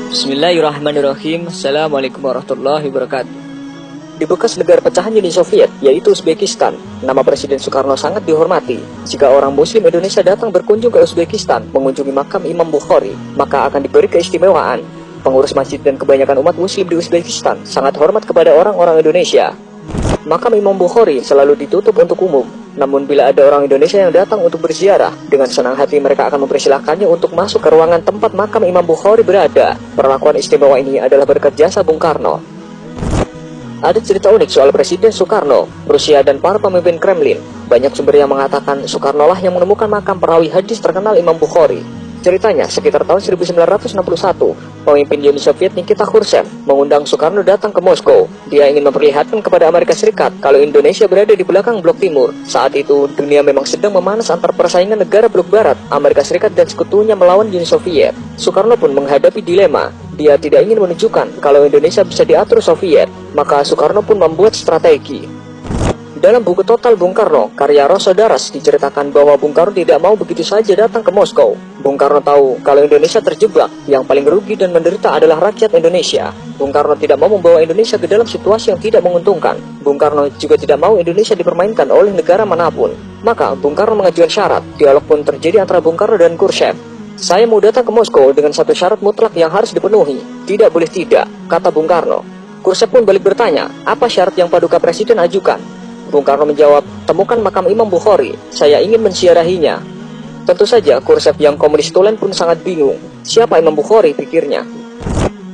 Bismillahirrahmanirrahim. Assalamualaikum warahmatullahi wabarakatuh. Di bekas negara pecahan Uni Soviet, yaitu Uzbekistan, nama Presiden Soekarno sangat dihormati. Jika orang Muslim Indonesia datang berkunjung ke Uzbekistan, mengunjungi makam Imam Bukhari, maka akan diberi keistimewaan. Pengurus masjid dan kebanyakan umat Muslim di Uzbekistan sangat hormat kepada orang-orang Indonesia. Makam Imam Bukhari selalu ditutup untuk umum. Namun bila ada orang Indonesia yang datang untuk berziarah, dengan senang hati mereka akan mempersilahkannya untuk masuk ke ruangan tempat makam Imam Bukhari berada. Perlakuan istimewa ini adalah berkat jasa Bung Karno. Ada cerita unik soal Presiden Soekarno, Rusia, dan para pemimpin Kremlin. Banyak sumber yang mengatakan Soekarno lah yang menemukan makam perawi hadis terkenal Imam Bukhari. Ceritanya, sekitar tahun 1961, pemimpin Uni Soviet Nikita Khrushchev mengundang Soekarno datang ke Moskow. Dia ingin memperlihatkan kepada Amerika Serikat kalau Indonesia berada di belakang blok timur. Saat itu, dunia memang sedang memanas antar persaingan negara blok barat, Amerika Serikat dan sekutunya melawan Uni Soviet. Soekarno pun menghadapi dilema. Dia tidak ingin menunjukkan kalau Indonesia bisa diatur Soviet, maka Soekarno pun membuat strategi. Dalam buku Total Bung Karno, karya Rosso Daras, diceritakan bahwa Bung Karno tidak mau begitu saja datang ke Moskow. Bung Karno tahu kalau Indonesia terjebak, yang paling rugi dan menderita adalah rakyat Indonesia. Bung Karno tidak mau membawa Indonesia ke dalam situasi yang tidak menguntungkan. Bung Karno juga tidak mau Indonesia dipermainkan oleh negara manapun. Maka Bung Karno mengajukan syarat. Dialog pun terjadi antara Bung Karno dan Khrushchev. Saya mau datang ke Moskow dengan satu syarat mutlak yang harus dipenuhi. Tidak boleh tidak, kata Bung Karno. Khrushchev pun balik bertanya, apa syarat yang Paduka Presiden ajukan? Bung Karno menjawab, temukan makam Imam Bukhari, saya ingin menziarahinya. Tentu saja Khrushchev yang komunis tulen pun sangat bingung. Siapa Imam Bukhari, pikirnya.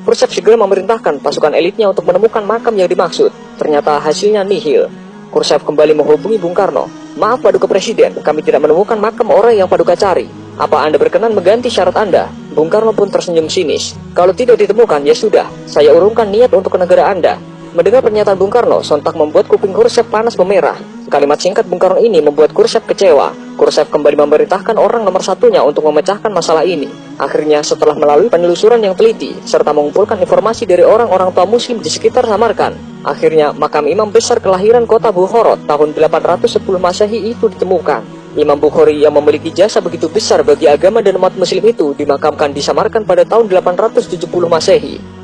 Khrushchev segera memerintahkan pasukan elitnya untuk menemukan makam yang dimaksud. Ternyata hasilnya nihil. Khrushchev kembali menghubungi Bung Karno. Maaf Paduka Presiden, kami tidak menemukan makam orang yang Paduka cari. Apa Anda berkenan mengganti syarat Anda? Bung Karno pun tersenyum sinis. Kalau tidak ditemukan, ya sudah, saya urungkan niat untuk ke negara Anda. Mendengar pernyataan Bung Karno, sontak membuat kuping Khrushchev panas memerah. Kalimat singkat Bung Karno ini membuat Khrushchev kecewa. Khrushchev kembali memerintahkan orang nomor satunya untuk memecahkan masalah ini. Akhirnya, setelah melalui penelusuran yang teliti, serta mengumpulkan informasi dari orang-orang tua Muslim di sekitar Samarkand, akhirnya makam Imam Besar kelahiran kota Bukhara tahun 810 Masehi itu ditemukan. Imam Bukhari yang memiliki jasa begitu besar bagi agama dan umat Muslim itu dimakamkan di Samarkand pada tahun 870 Masehi.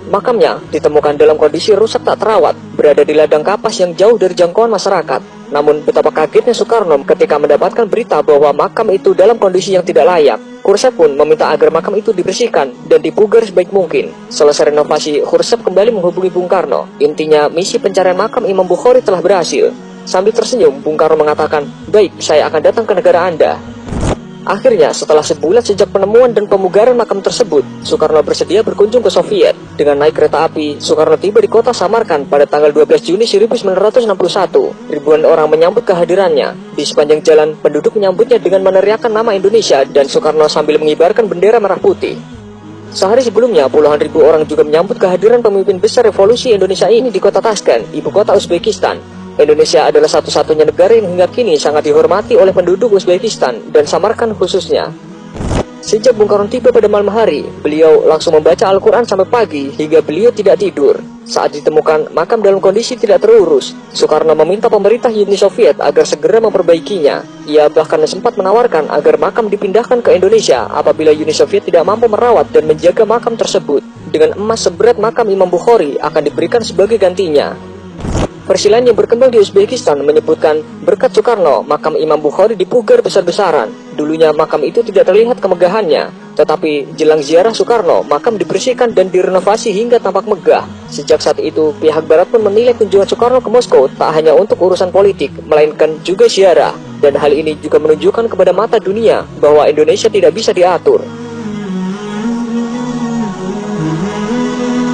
Makamnya ditemukan dalam kondisi rusak tak terawat, berada di ladang kapas yang jauh dari jangkauan masyarakat. Namun betapa kagetnya Soekarno ketika mendapatkan berita bahwa makam itu dalam kondisi yang tidak layak. Khrushchev pun meminta agar makam itu dibersihkan dan dipugar sebaik mungkin. Selesai renovasi, Khrushchev kembali menghubungi Bung Karno. Intinya, misi pencarian makam Imam Bukhari telah berhasil. Sambil tersenyum, Bung Karno mengatakan, baik, saya akan datang ke negara Anda. Akhirnya, setelah sebulan sejak penemuan dan pemugaran makam tersebut, Soekarno bersedia berkunjung ke Soviet. Dengan naik kereta api, Soekarno tiba di kota Samarkand pada tanggal 12 Juni 1961. Ribuan orang menyambut kehadirannya. Di sepanjang jalan, penduduk menyambutnya dengan meneriakkan nama Indonesia dan Soekarno sambil mengibarkan bendera merah putih. Sehari sebelumnya, puluhan ribu orang juga menyambut kehadiran pemimpin besar revolusi Indonesia ini di kota Tashkent, ibu kota Uzbekistan. Indonesia adalah satu-satunya negara yang hingga kini sangat dihormati oleh penduduk Uzbekistan dan Samarkand khususnya. Sejak Bung Karno tiba pada malam hari, beliau langsung membaca Al-Quran sampai pagi hingga beliau tidak tidur. Saat ditemukan makam dalam kondisi tidak terurus, Soekarno meminta pemerintah Uni Soviet agar segera memperbaikinya. Ia bahkan sempat menawarkan agar makam dipindahkan ke Indonesia apabila Uni Soviet tidak mampu merawat dan menjaga makam tersebut. Dengan emas seberat makam Imam Bukhari akan diberikan sebagai gantinya. Versi lain yang berkembang di Uzbekistan menyebutkan berkat Soekarno, makam Imam Bukhari dipugar besar-besaran. Dulunya makam itu tidak terlihat kemegahannya, tetapi jelang ziarah Soekarno, makam dibersihkan dan direnovasi hingga tampak megah. Sejak saat itu, pihak Barat pun menilai kunjungan Soekarno ke Moskow tak hanya untuk urusan politik, melainkan juga ziarah. Dan hal ini juga menunjukkan kepada mata dunia bahwa Indonesia tidak bisa diatur.